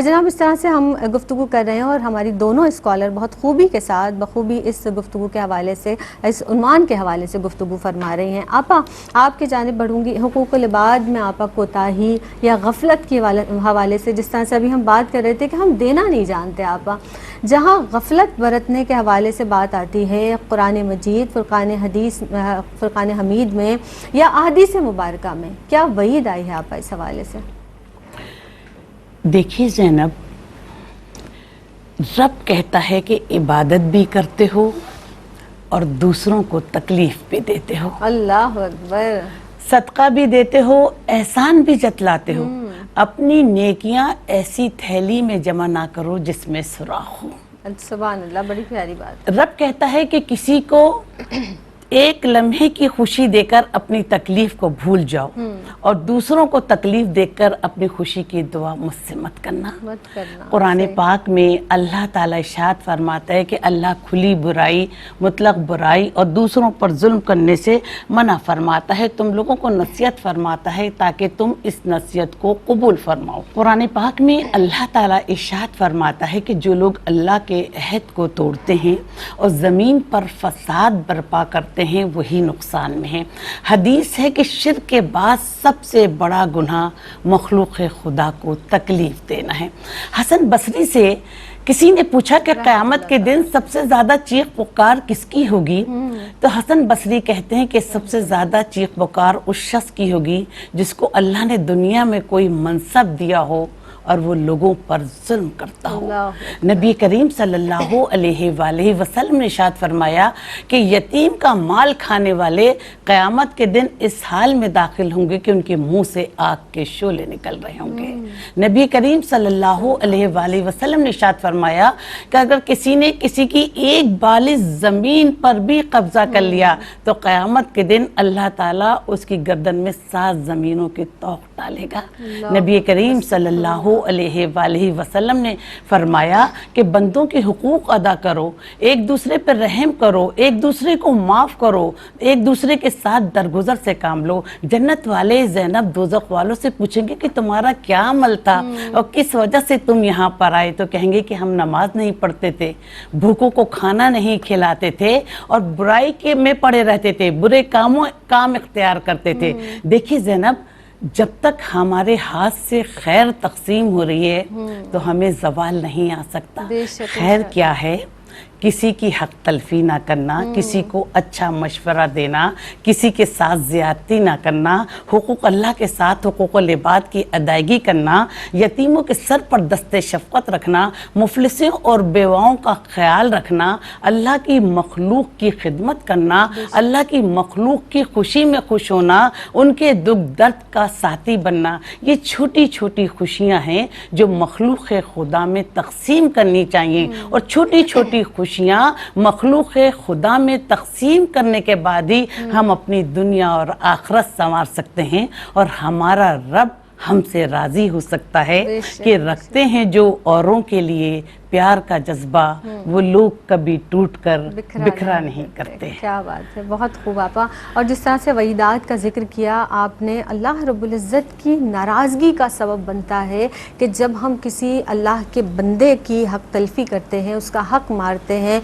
جناب اس طرح سے ہم گفتگو کر رہے ہیں اور ہماری دونوں اسکالر بہت خوبی کے ساتھ بخوبی اس گفتگو کے حوالے سے, اس عنوان کے حوالے سے گفتگو فرما رہی ہیں. آپا آپ کی جانب بڑھوں گی. حقوق العباد میں آپا کوتاہی یا غفلت کے حوالے سے, جس طرح سے ابھی ہم بات کر رہے تھے کہ ہم دینا نہیں جانتے آپا, جہاں غفلت برتنے کے حوالے سے بات آتی ہے قرآن مجید, فرقان حمید میں یا احادیث مبارکہ میں, کیا وعید آئی ہے آپا اس حوالے سے؟ دیکھیے زینب, رب کہتا ہے کہ عبادت بھی کرتے ہو اور دوسروں کو تکلیف بھی دیتے ہو, اللہ اکبر, صدقہ بھی دیتے ہو, احسان بھی جتلاتے ہو. اپنی نیکیاں ایسی تھیلی میں جمع نہ کرو جس میں سوراخ ہو. سبحان اللہ, بڑی پیاری بات. رب کہتا ہے کہ کسی کو ایک لمحے کی خوشی دے کر اپنی تکلیف کو بھول جاؤ, اور دوسروں کو تکلیف دے کر اپنی خوشی کی دعا مجھ سے مت کرنا. قرآن پاک میں اللہ تعالیٰ ارشاد فرماتا ہے کہ اللہ کھلی برائی, مطلق برائی اور دوسروں پر ظلم کرنے سے منع فرماتا ہے. تم لوگوں کو نصیحت فرماتا ہے تاکہ تم اس نصیحت کو قبول فرماؤ. قرآن پاک میں اللہ تعالیٰ ارشاد فرماتا ہے کہ جو لوگ اللہ کے عہد کو توڑتے ہیں اور زمین پر فساد برپا کرتے ہیں وہی نقصان میں ہیں. حدیث ہے کہ شرک کے بعد سب سے بڑا گناہ مخلوق خدا کو تکلیف دینا ہے. حسن بصری سے کسی نے پوچھا کہ قیامت کے دن سب سے زیادہ چیخ پکار کس کی ہوگی, تو حسن بصری کہتے ہیں کہ سب سے زیادہ چیخ پکار اس شخص کی ہوگی جس کو اللہ نے دنیا میں کوئی منصب دیا ہو اور وہ لوگوں پر ظلم کرتا ہو. نبی کریم صلی اللہ علیہ وآلہ وسلم نے ارشاد فرمایا کہ یتیم کا مال کھانے والے قیامت کے دن اس حال میں داخل ہوں گے کہ ان کے منہ سے آگ کے شعلے نکل رہے ہوں گے. نبی کریم صلی اللہ علیہ وآلہ وسلم نے ارشاد فرمایا کہ اگر کسی نے کسی کی ایک بالش زمین پر بھی قبضہ کر لیا تو قیامت کے دن اللہ تعالیٰ اس کی گردن میں 7 زمینوں کے طوق ڈالے گا. نبی کریم صلی اللہ علیہ وآلہ وسلم نے فرمایا کہ بندوں کے حقوق ادا کرو, ایک دوسرے پر رحم کرو, ایک دوسرے کو معاف کرو, ایک دوسرے کے ساتھ درگزر سے کام لو. جنت والے زینب دوزخ والوں سے پوچھیں گے کہ تمہارا کیا عمل تھا اور کس وجہ سے تم یہاں پر آئے, تو کہیں گے کہ ہم نماز نہیں پڑھتے تھے, بھوکوں کو کھانا نہیں کھلاتے تھے اور برائی کے میں پڑے رہتے تھے, برے کام اختیار کرتے تھے. دیکھیے زینب, جب تک ہمارے ہاتھ سے خیر تقسیم ہو رہی ہے تو ہمیں زوال نہیں آ سکتا. خیر کیا ہے؟ کسی کی حق تلفی نہ کرنا, کسی کو اچھا مشورہ دینا, کسی کے ساتھ زیادتی نہ کرنا, حقوق اللہ کے ساتھ حقوق العباد کی ادائیگی کرنا, یتیموں کے سر پر دست شفقت رکھنا, مفلسوں اور بیواؤں کا خیال رکھنا, اللہ کی مخلوق کی خدمت کرنا, اللہ کی مخلوق کی خوشی میں خوش ہونا, ان کے دکھ درد کا ساتھی بننا. یہ چھوٹی چھوٹی خوشیاں ہیں جو مخلوق خدا میں تقسیم کرنی چاہیے, اور چھوٹی چھوٹی خوشیاں مخلوق خدا میں تقسیم کرنے کے بعد ہی ہم اپنی دنیا اور آخرت سنوار سکتے ہیں, اور ہمارا رب ہم سے راضی ہو سکتا ہے کہ رکھتے ہیں جو اوروں کے لیے پیار کا جذبہ, وہ لوگ کبھی ٹوٹ کر بکھرا نہیں کرتے. کیا بات ہے, بہت خوب آپا. اور جس طرح سے وعیدات کا ذکر کیا آپ نے, اللہ رب العزت کی ناراضگی کا سبب بنتا ہے کہ جب ہم کسی اللہ کے بندے کی حق تلفی کرتے ہیں, اس کا حق مارتے ہیں,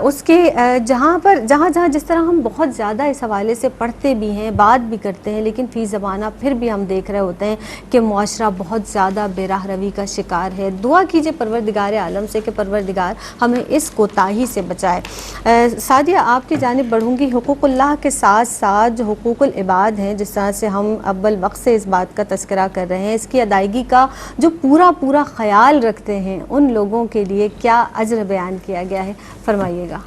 اس کے جہاں جس طرح ہم بہت زیادہ اس حوالے سے پڑھتے بھی ہیں, بات بھی کرتے ہیں, لیکن فی زمانہ پھر بھی ہم دیکھ رہے ہوتے ہیں کہ معاشرہ بہت زیادہ بے راہ روی کا شکار ہے. دعا کیجئے پروردگار عالم سے کہ پروردگار ہمیں اس کوتاہی سے بچائے. سعدیہ آپ کی جانب بڑھوں گی. حقوق اللہ کے ساتھ ساتھ جو حقوق العباد ہیں, جس طرح سے ہم اول وقت سے اس بات کا تذکرہ کر رہے ہیں, اس کی ادائیگی کا جو پورا خیال رکھتے ہیں ان لوگوں کے لیے کیا اجر بیان کیا گیا ہے, فرمائیے گا.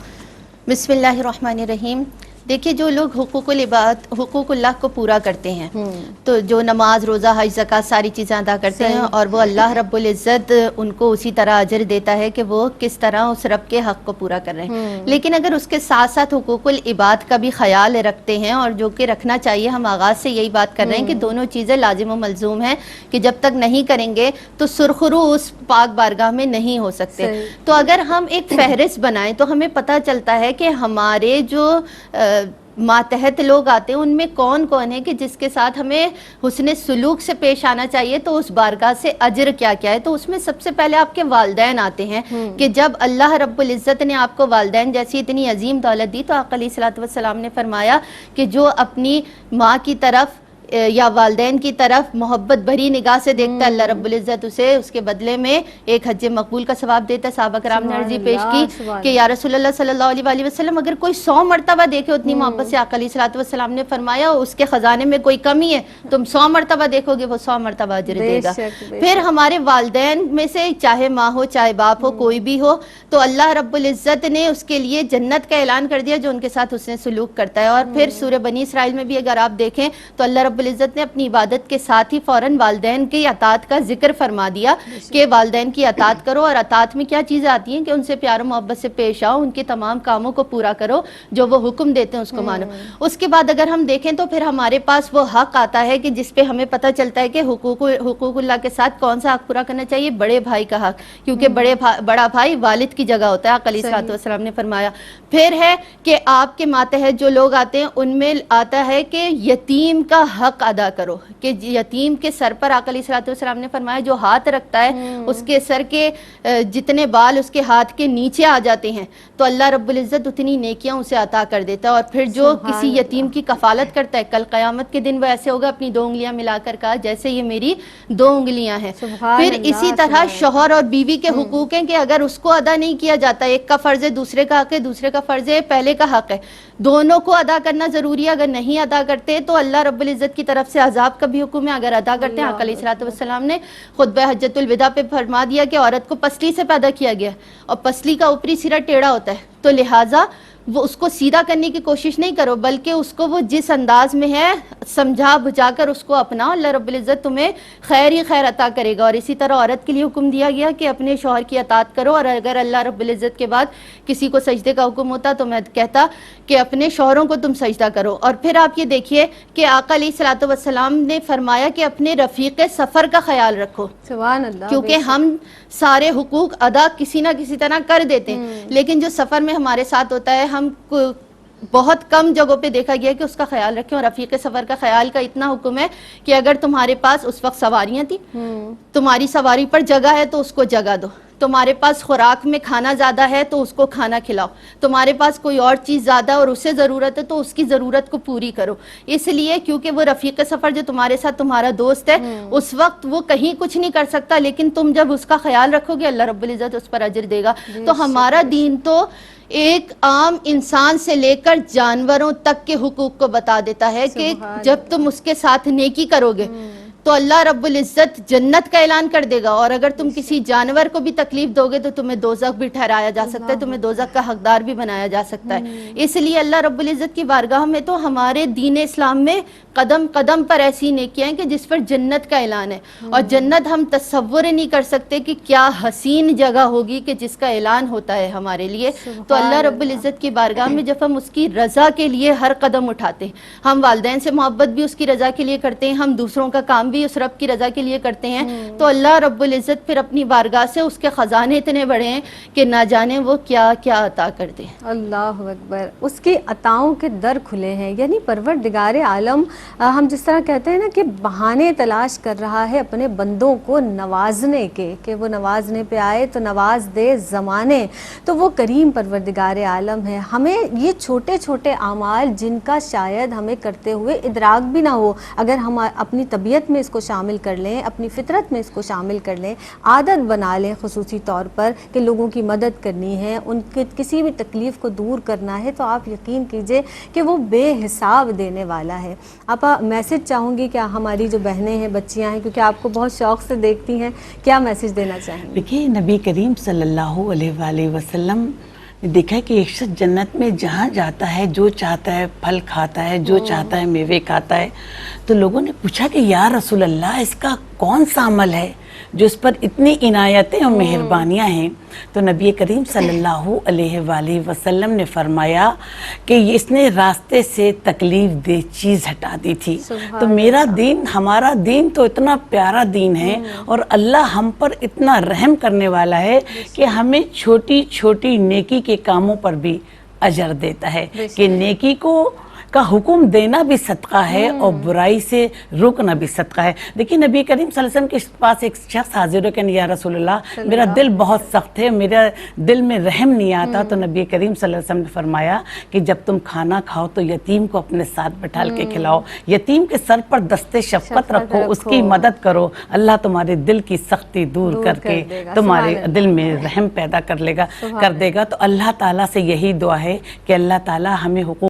بسم اللہ الرحمن الرحیم. دیکھیے جو لوگ حقوق العباد حقوق اللہ کو پورا کرتے ہیں تو جو نماز روزہ حج زکوٰۃ ساری چیزیں ادا کرتے ہیں اور وہ اللہ رب العزت ان کو اسی طرح اجر دیتا ہے کہ وہ کس طرح اس رب کے حق کو پورا کر رہے ہیں. لیکن اگر اس کے ساتھ ساتھ حقوق العباد کا بھی خیال رکھتے ہیں اور جو کہ رکھنا چاہیے, ہم آغاز سے یہی بات کر رہے ہیں کہ دونوں چیزیں لازم و ملزوم ہیں کہ جب تک نہیں کریں گے تو سرخرو اس پاک بارگاہ میں نہیں ہو سکتے. تو اگر ہم ایک فہرست بنائیں تو ہمیں پتہ چلتا ہے کہ ہمارے جو ماتحت لوگ آتے ہیں ان میں کون کون ہے کہ جس کے ساتھ ہمیں حسن سلوک سے پیش آنا چاہیے, تو اس بارگاہ سے اجر کیا کیا ہے. تو اس میں سب سے پہلے آپ کے والدین آتے ہیں کہ جب اللہ رب العزت نے آپ کو والدین جیسی اتنی عظیم دولت دی تو آقا علیہ الصلوۃ والسلام نے فرمایا کہ جو اپنی ماں کی طرف یا والدین کی طرف محبت بھری نگاہ سے دیکھتا ہے, اللہ رب العزت اسے اس کے بدلے میں ایک حج مقبول کا ثواب دیتا ہے. صحابہ کرام نے عرضی پیش کی کہ یا رسول اللہ صلی اللہ علیہ وسلم اگر کوئی 100 مرتبہ دیکھے اتنی محبت سے, آقا علیہ الصلوۃ والسلام نے فرمایا اس کے خزانے میں کوئی کمی ہے, تم 100 مرتبہ دیکھو گے وہ 100 مرتبہ اجر دے گا. پھر ہمارے والدین میں سے چاہے ماں ہو چاہے باپ ہو کوئی بھی ہو, تو اللہ رب العزت نے اس کے لیے جنت کا اعلان کر دیا جو ان کے ساتھ حسن سلوک کرتا ہے. اور پھر سورہ بنی اسرائیل میں بھی اگر آپ دیکھیں تو اللہ رب العزت نے اپنی عبادت کے ساتھ ہی فوراً والدین کی اطاعت کا ذکر فرما دیا کہ والدین کی اطاعت کرو. اور اطاعت میں کیا چیزیں آتی ہیں کہ ان سے پیار و محبت سے پیش آؤ, ان کے تمام کاموں کو پورا کرو, جو وہ حکم دیتے ہیں اس کو مانو. اس کے بعد اگر ہم دیکھیں تو پھر ہمارے پاس وہ حق آتا ہے کہ جس پہ ہمیں پتہ چلتا ہے کہ حقوق اللہ کے ساتھ کون سا حق پورا کرنا چاہیے. بڑے بھائی کا حق, کیونکہ بڑا بھائی والد کی جگہ ہوتا ہے, آقا علیہ الصلوۃ والسلام نے فرمایا. پھر ہے کہ آپ کے ماتحت جو لوگ آتے ہیں ان میں آتا ہے کہ یتیم کا حق ادا کرو, کہ یتیم کے سر پر آقا علیہ الصلوۃ والسلام نے فرمایا جو ہاتھ رکھتا ہے اس کے سر کے جتنے بال اس کے ہاتھ کے نیچے آ جاتے ہیں تو اللہ رب العزت اتنی نیکیاں اسے عطا کر دیتا ہے. اور پھر جو کسی یتیم کی کفالت کرتا ہے کل قیامت کے دن وہ ایسے ہوگا اپنی 2 انگلیاں ملا کر کہا جیسے یہ میری 2 انگلیاں ہیں. پھر اسی طرح شوہر اور بیوی کے حقوق ہیں کہ اگر اس کو ادا نہیں کیا جاتا, ایک کا فرض ہے دوسرے کا حق ہے, دوسرے کا فرض ہے پہلے کا حق ہے, دونوں کو ادا کرنا ضروری ہے. اگر نہیں ادا کرتے تو اللہ رب العزت کی طرف سے عذاب کا بھی حکم ہے. اگر ادا کرتے ہیں, آقا علیہ الصلوۃ والسلام نے خطبہ حجۃ الوداع پہ فرما دیا کہ عورت کو پسلی سے پیدا کیا گیا اور پسلی کا اوپری سرا ٹیڑھا ہوتا ہے, تو لہٰذا وہ اس کو سیدھا کرنے کی کوشش نہیں کرو بلکہ اس کو وہ جس انداز میں ہے سمجھا بجھا کر اس کو اپناؤ, اللہ رب العزت تمہیں خیر ہی خیر عطا کرے گا. اور اسی طرح عورت کے لیے حکم دیا گیا کہ اپنے شوہر کی اطاعت کرو, اور اگر اللہ رب العزت کے بعد کسی کو سجدے کا حکم ہوتا تو میں کہتا کہ اپنے شوہروں کو تم سجدہ کرو. اور پھر آپ یہ دیکھیے کہ آقا علیہ الصلوۃ والسلام نے فرمایا کہ اپنے رفیق سفر کا خیال رکھو, سبحان اللہ, کیونکہ ہم سارے حقوق ادا کسی نہ کسی طرح کر دیتے ہیں, لیکن جو سفر میں ہمارے ساتھ ہوتا ہے ہم بہت کم جگہوں پہ دیکھا گیا کہ اس کا خیال رکھیں. اور رفیق سفر کا خیال کا اتنا حکم ہے کہ اگر تمہارے پاس اس وقت سواریاں تھیں, تمہاری سواری پر جگہ ہے تو اس کو جگہ دو, تمہارے پاس خوراک میں کھانا زیادہ ہے تو اس کو کھانا کھلاؤ, تمہارے پاس کوئی اور چیز زیادہ اور اسے ضرورت ہے تو اس کی ضرورت کو پوری کرو. اس لیے کیونکہ وہ رفیق سفر جو تمہارے ساتھ تمہارا دوست ہے اس وقت وہ کہیں کچھ نہیں کر سکتا, لیکن تم جب اس کا خیال رکھو گے اللہ رب العزت اس پر اجر دے گا. تو ہمارا دین تو ایک عام انسان سے لے کر جانوروں تک کے حقوق کو بتا دیتا ہے کہ جب تم اس کے ساتھ نیکی کرو گے تو اللہ رب العزت جنت کا اعلان کر دے گا, اور اگر تم کسی جانور کو بھی تکلیف دو گے تو تمہیں دوزخ بھی ٹھہرایا جا سکتا ہے, تمہیں دوزخ کا حقدار بھی بنایا جا سکتا ہے. اس لیے اللہ رب العزت کی بارگاہ میں تو ہمارے دین اسلام میں قدم قدم پر ایسی نیکیاں ہیں کہ جس پر جنت کا اعلان ہے, اور جنت ہم تصور نہیں کر سکتے کہ کیا حسین جگہ ہوگی کہ جس کا اعلان ہوتا ہے ہمارے لیے. تو اللہ رب العزت کی بارگاہ میں جب ہم اس کی رضا کے لیے ہر قدم اٹھاتے ہیں, ہم والدین سے محبت بھی اس کی رضا کے لیے کرتے ہیں, ہم دوسروں کا کام بھی اس رب کی رضا کے لیے کرتے ہیں, تو اللہ رب العزت پھر اپنی بارگاہ سے اس کے خزانے اتنے بڑے ہیں کہ نہ جانے وہ کیا کیا عطا کر دے. اللہ اکبر, اس کی عطاؤں کے در کھلے ہیں. یعنی پروردگار عالم ہم جس طرح کہتے ہیں نا کہ بہانے تلاش کر رہا ہے اپنے بندوں کو نوازنے کے, کہ وہ نوازنے پہ آئے تو نواز دے زمانے, تو وہ کریم پروردگار عالم ہے. ہمیں یہ چھوٹے چھوٹے اعمال جن کا شاید ہمیں کرتے ہوئے ادراک بھی نہ ہو, اگر ہم اپنی طبیعت میں اس کو شامل کر لیں, اپنی فطرت میں اس کو شامل کر لیں, عادت بنا لیں خصوصی طور پر کہ لوگوں کی مدد کرنی ہے, ان کے کسی بھی تکلیف کو دور کرنا ہے, تو آپ یقین کیجئے کہ وہ بے حساب دینے والا ہے. آپ میسج چاہوں گی کیا ہماری جو بہنیں ہیں, بچیاں ہیں, کیونکہ آپ کو بہت شوق سے دیکھتی ہیں, کیا میسج دینا چاہیں گی؟ دیکھیے نبی کریم صلی اللہ علیہ وآلہ وسلم دیکھا ہے کہ ایک شخص جنت میں جہاں جاتا ہے جو چاہتا ہے پھل کھاتا ہے، جو چاہتا ہے میوے کھاتا ہے. تو لوگوں نے پوچھا کہ یا رسول اللہ اس کا کون سا عمل ہے جو اس پر اتنی عنایتیں اور مہربانیاں ہیں؟ تو نبی کریم صلی اللہ علیہ وآلہ وسلم نے فرمایا کہ اس نے راستے سے تکلیف دہ چیز ہٹا دی تھی. تو میرا دین، ہمارا دین تو اتنا پیارا دین ہے اور اللہ ہم پر اتنا رحم کرنے والا ہے کہ ہمیں چھوٹی چھوٹی نیکی کے کاموں پر بھی اجر دیتا ہے کہ نیکی کا حکم دینا بھی صدقہ ہے اور برائی سے روکنا بھی صدقہ ہے. دیکھیں نبی کریم صلی اللہ علیہ وسلم کے پاس ایک شخص حاضر ہو کہ یا رسول اللہ میرا دل بہت سخت ہے، میرا دل میں رحم نہیں آتا. تو نبی کریم صلی اللہ علیہ وسلم نے فرمایا کہ جب تم کھانا کھاؤ تو یتیم کو اپنے ساتھ بٹھال کے کھلاؤ، یتیم کے سر پر دست شفقت رکھو، اس کی مدد کرو، اللہ تمہارے دل کی سختی دور کر کے تمہارے دل میں رحم پیدا کر دے گا. تو اللہ تعالیٰ سے یہی دعا ہے کہ اللہ تعالیٰ ہمیں حقوق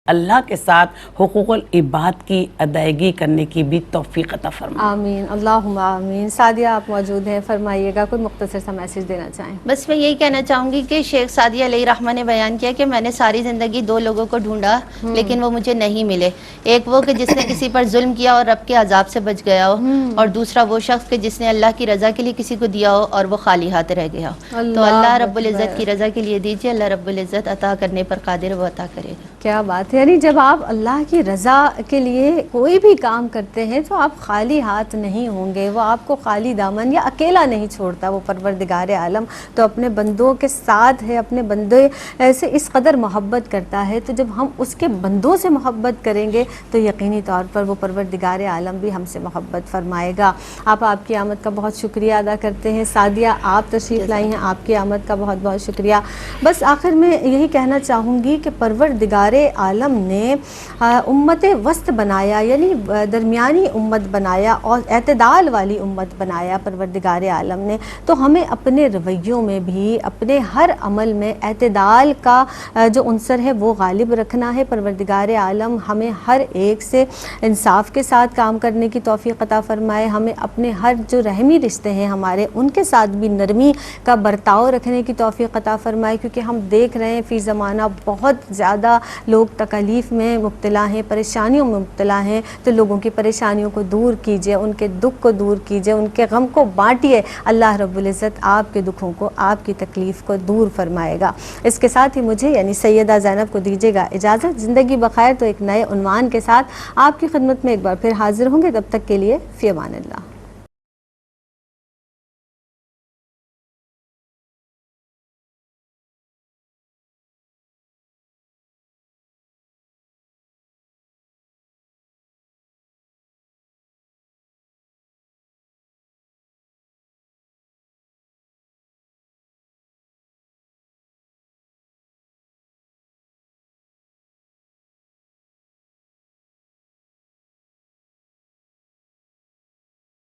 اللہ کے ساتھ حقوق العباد کی ادائیگی کرنے کی بھی توفیق عطا فرمائے. آمین، اللہم آمین. سعدیہ آپ موجود ہیں، فرمائیے گا، کوئی مختصر سا میسج دینا چاہیں؟ بس میں یہی کہنا چاہوں گی کہ شیخ سعدیہ علیہ رحمہ نے بیان کیا کہ میں نے ساری زندگی دو لوگوں کو ڈھونڈا لیکن وہ مجھے نہیں ملے. ایک وہ کہ جس نے کسی پر ظلم کیا اور رب کے عذاب سے بچ گیا ہو، اور دوسرا وہ شخص کہ جس نے اللہ کی رضا کے لیے کسی کو دیا ہو اور وہ خالی ہاتھ رہ گیا ہو. تو اللہ رب العزت کی رضا کے لیے دیجیے، اللہ رب العزت عطا کرنے پر قادر، وہ عطا کرے گا. کیا بات ہے. یعنی جب آپ اللہ کی رضا کے لیے کوئی بھی کام کرتے ہیں تو آپ خالی ہاتھ نہیں ہوں گے، وہ آپ کو خالی دامن یا اکیلا نہیں چھوڑتا. وہ پروردگار عالم تو اپنے بندوں کے ساتھ ہے، اپنے بندے سے اس قدر محبت کرتا ہے. تو جب ہم اس کے بندوں سے محبت کریں گے تو یقینی طور پر وہ پروردگار عالم بھی ہم سے محبت فرمائے گا. آپ کی آمد کا بہت شکریہ ادا کرتے ہیں. سعدیہ آپ تشریف لائی ہیں، آپ کی آمد کا بہت بہت شکریہ. بس آخر میں یہی کہنا چاہوں گی کہ پروردگار عالم نے امت وسط بنایا، یعنی درمیانی امت بنایا اور اعتدال والی امت بنایا پروردگار عالم نے. تو ہمیں اپنے رویوں میں بھی، اپنے ہر عمل میں اعتدال کا جو عنصر ہے وہ غالب رکھنا ہے. پروردگار عالم ہمیں ہر ایک سے انصاف کے ساتھ کام کرنے کی توفیق عطا فرمائے. ہمیں اپنے ہر جو رحمی رشتے ہیں ہمارے، ان کے ساتھ بھی نرمی کا برتاؤ رکھنے کی توفیق عطا فرمائے. کیونکہ ہم دیکھ رہے ہیں فی زمانہ بہت زیادہ لوگ تکلیف میں مبتلا ہیں، پریشانیوں میں مبتلا ہیں. تو لوگوں کی پریشانیوں کو دور کیجئے، ان کے دکھ کو دور کیجئے، ان کے غم کو بانٹیے. اللہ رب العزت آپ کے دکھوں کو، آپ کی تکلیف کو دور فرمائے گا. اس کے ساتھ ہی مجھے یعنی سیدہ زینب کو دیجیے گا اجازت. زندگی بخیر تو ایک نئے عنوان کے ساتھ آپ کی خدمت میں ایک بار پھر حاضر ہوں گے. تب تک کے لیے فی امان اللہ.